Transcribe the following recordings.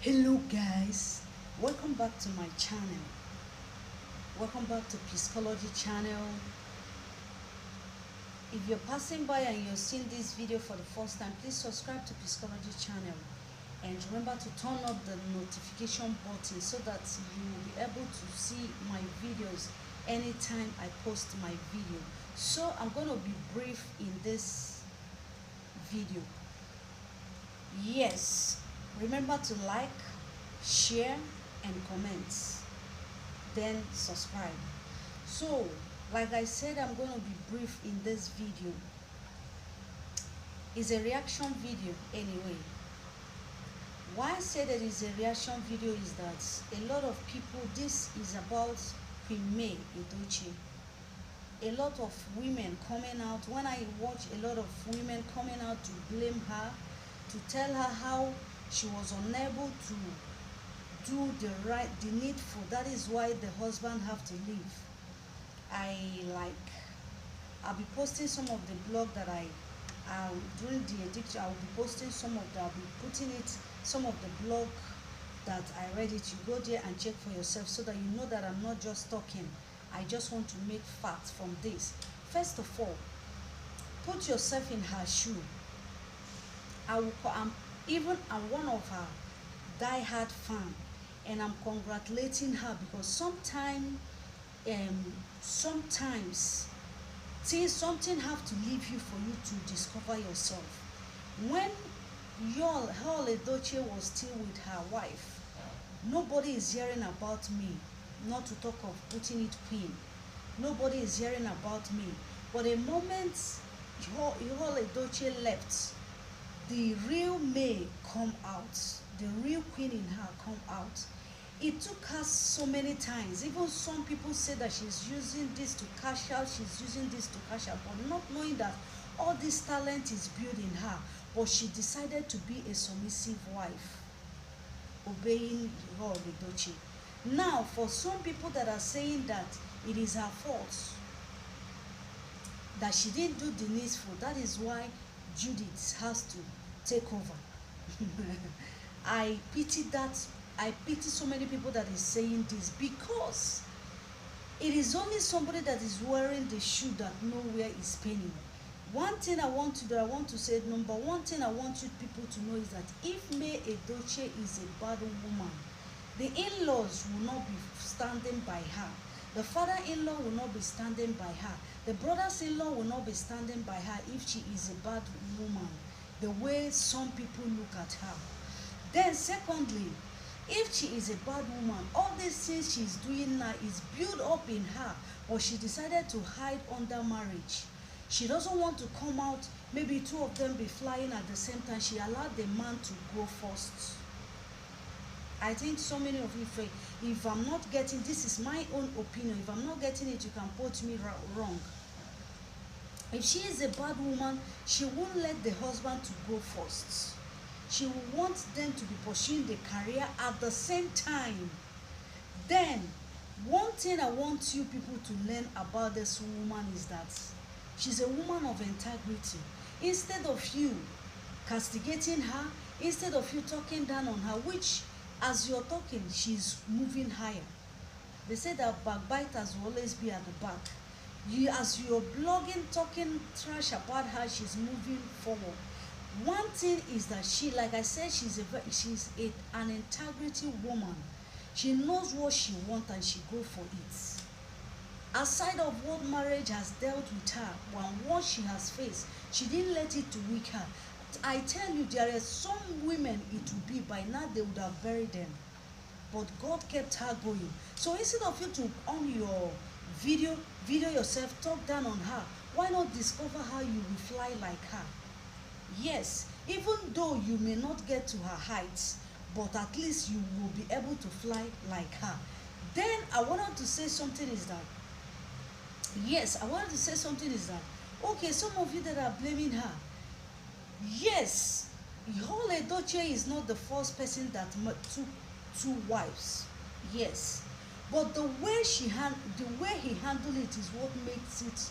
Hello guys, welcome back to my channel. Welcome back to Psychology channel. If you're passing by and you're seeing this video for the first time, please subscribe to Psychology channel and remember to turn on the notification button so that you will be able to see my videos anytime I post my video. So I'm going to be brief in this video. Yes, remember to like, share and comment, then subscribe. So like I said, I'm going to be brief in this video. It's a reaction video anyway. Why I say that it's a reaction video is that a lot of people, this is about Queen May Edochie. A lot of women coming out, when I watch a lot of women coming out to blame her, to tell her how she was unable to do the needful. That is why the husband have to leave. I'll be posting some of the blog that during the edition, I'll be posting some of that. I'll be putting it, some of the blog that I read it. You go there and check for yourself so that you know that I'm not just talking. I just want to make facts from this. First of all, put yourself in her shoe. I'm one of her die-hard fan, and I'm congratulating her because sometimes something have to leave you for you to discover yourself. When her edochie was still with her wife, nobody is hearing about me, not to talk of putting it queen. Nobody is hearing about me. But the moment her edochie left, the real May come out, the real queen in her come out. It took her so many times. Even some people say that she's using this to cash out, she's using this to cash out, but not knowing that all this talent is built in her. But she decided to be a submissive wife, obeying her edochie. Now, for some people that are saying that it is her fault, that she didn't do the needful, that is why Judith has to take over. I pity so many people that is saying this, because it is only somebody that is wearing the shoe that nowhere is paining. One thing I want to do, I want to say, number one thing I want you people to know is that if May Edochie is a bad woman, the in-laws will not be standing by her. The father-in-law will not be standing by her. The brothers-in-law will not be standing by her if she is a bad woman, the way some people look at her. Then secondly, if she is a bad woman, all these things she's doing now is built up in her, but she decided to hide under marriage. She doesn't want to come out, maybe two of them be flying at the same time. She allowed the man to go first. I think so many of you say, if I'm not getting, this is my own opinion, if I'm not getting it, you can quote me wrong. If she is a bad woman, she won't let the husband to go first. She will want them to be pursuing the career at the same time. Then, one thing I want you people to learn about this woman is that she's a woman of integrity. Instead of you castigating her, instead of you talking down on her, which as you're talking, she's moving higher. They say that backbiters will always be at the back. As you're blogging, talking trash about her, she's moving forward. One thing is that she, like I said, she's an integrity woman. She knows what she wants and she go for it. Aside of what marriage has dealt with her, what she has faced, she didn't let it to weak her. I tell you, there are some women it would be by now they would have buried them, but God kept her going. So instead of you to on your video yourself, talk down on her, why not discover how you will fly like her? Yes, even though you may not get to her heights, but at least you will be able to fly like her. Then I wanted to say something is that, okay, some of you that are blaming her, yes, her edochie is not the first person that took two wives. Yes, but the way he handled it is what makes it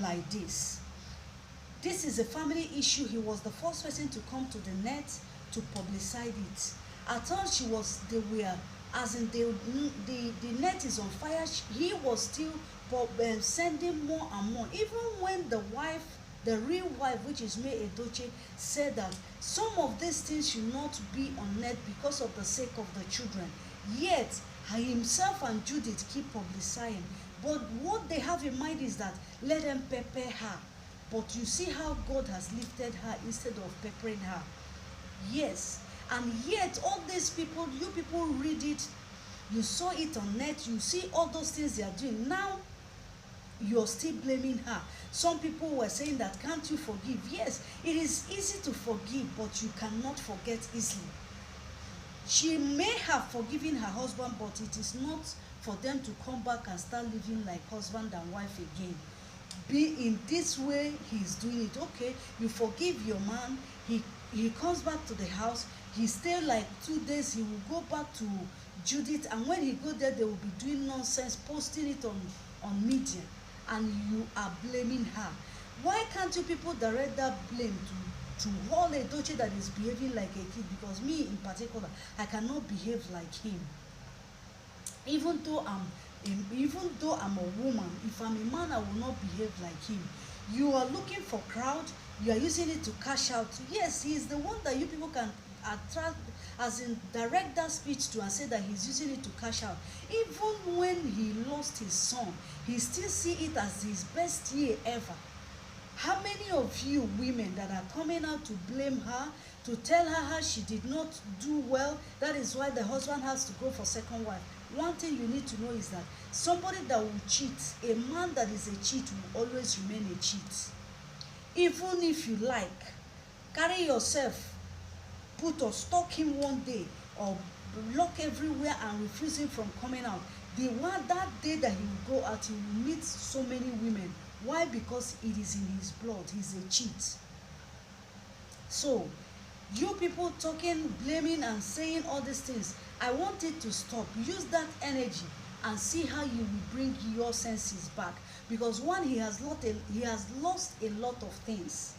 like this. This is a family issue. He was the first person to come to the net to publicize it. At all they were, as in the net is on fire. He was still sending more and more. Even when the wife, the real wife, which is May Edochie, said that some of these things should not be on net because of the sake of the children. Yet himself and Judith keep publicizing. But what they have in mind is that let them pepper her. But you see how God has lifted her instead of peppering her. Yes. And yet all these people, you people read it, you saw it on net, you see all those things they are doing. Now you're still blaming her. Some people were saying that, can't you forgive? Yes, it is easy to forgive, but you cannot forget easily. She may have forgiven her husband, but it is not for them to come back and start living like husband and wife again. Be in this way he's doing it. Okay, you forgive your man, he comes back to the house, he stay like 2 days, he will go back to Judith, and when he go there, they will be doing nonsense, posting it on media, and you are blaming her. Why can't you people direct that blame to all edochie that is behaving like a kid? Because me in particular, I cannot behave like him. Even though I'm a woman, if I'm a man, I will not behave like him. You are looking for crowd, you are using it to cash out. Yes, he is the one that you people can attract, as in direct that speech to, and say that he's using it to cash out. Even when he lost his son, he still see it as his best year ever. How many of you women that are coming out to blame her, to tell her how she did not do well, that is why the husband has to go for second wife? One thing you need to know is that somebody that will cheat, a man that is a cheat, will always remain a cheat. Even if you like, carry yourself, put or stalk him one day, or lock everywhere and refuse him from coming out. The one that day that he will go out, he will meet so many women. Why? Because it is in his blood. He's a cheat. So you people talking, blaming and saying all these things, I want it to stop. Use that energy and see how you will bring your senses back. Because one, he has lost a lot of things.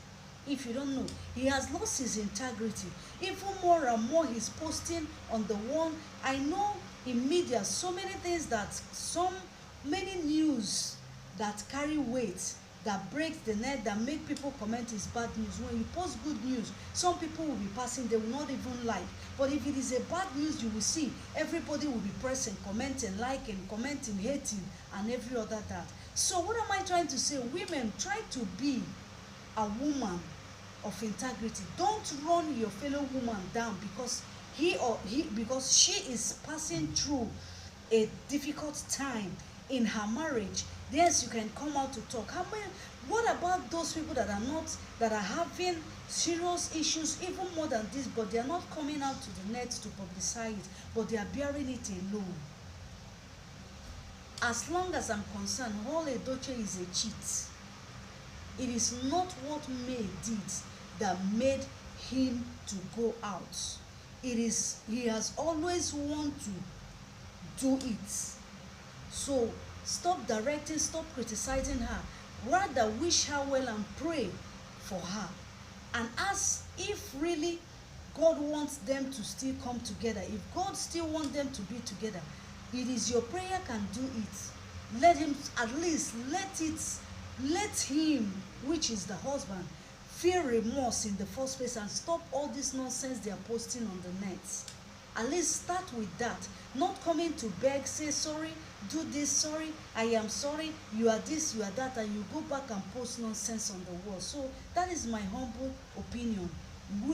If you don't know, he has lost his integrity. Even more and more, he's posting on the one. I know in media so many things, that many news that carry weight, that breaks the net, that make people comment is bad news. When you post good news, some people will be passing, they will not even like. But if it is a bad news, you will see everybody will be pressing, commenting, liking, commenting, hating, and every other that. So what am I trying to say? Women, try to be a woman of integrity. Don't run your fellow woman down because because she is passing through a difficult time in her marriage. Yes, you can come out to talk. What about those people that are having serious issues, even more than this, but they are not coming out to the net to publicize it, but they are bearing it alone? As long as I'm concerned, all edochie is a cheat. It is not what May did that made him to go out. It is, he has always wanted to do it. So stop directing, stop criticizing her. Rather wish her well and pray for her. And ask if really God wants them to still come together. If God still wants them to be together, it is your prayer can do it. Let him, at least let him, which is the husband, feel remorse in the first place and stop all this nonsense they are posting on the net. At least start with that. Not coming to beg, say sorry, do this, sorry, I am sorry, you are this, you are that, and you go back and post nonsense on the wall. So that is my humble opinion.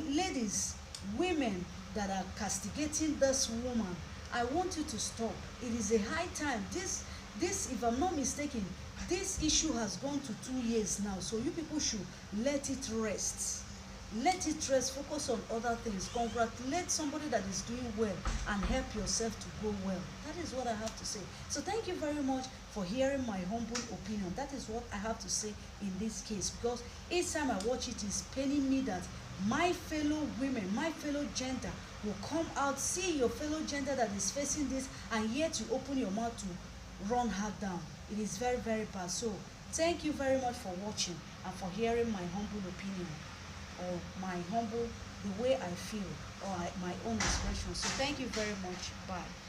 Ladies, women that are castigating this woman, I want you to stop. It is a high time. This, if I'm not mistaken, this issue has gone to 2 years now. So you people should let it rest. Let it rest. Focus on other things. Congratulate somebody that is doing well and help yourself to go well. That is what I have to say. So thank you very much for hearing my humble opinion. That is what I have to say in this case, because each time I watch it, is paining me that my fellow women, my fellow gender will come out, see your fellow gender that is facing this, and yet you open your mouth to run her down. It is very, very bad. So thank you very much for watching and for hearing my humble opinion, or my humble, the way I feel, or my own is very mansion. So thank you very much. Bye.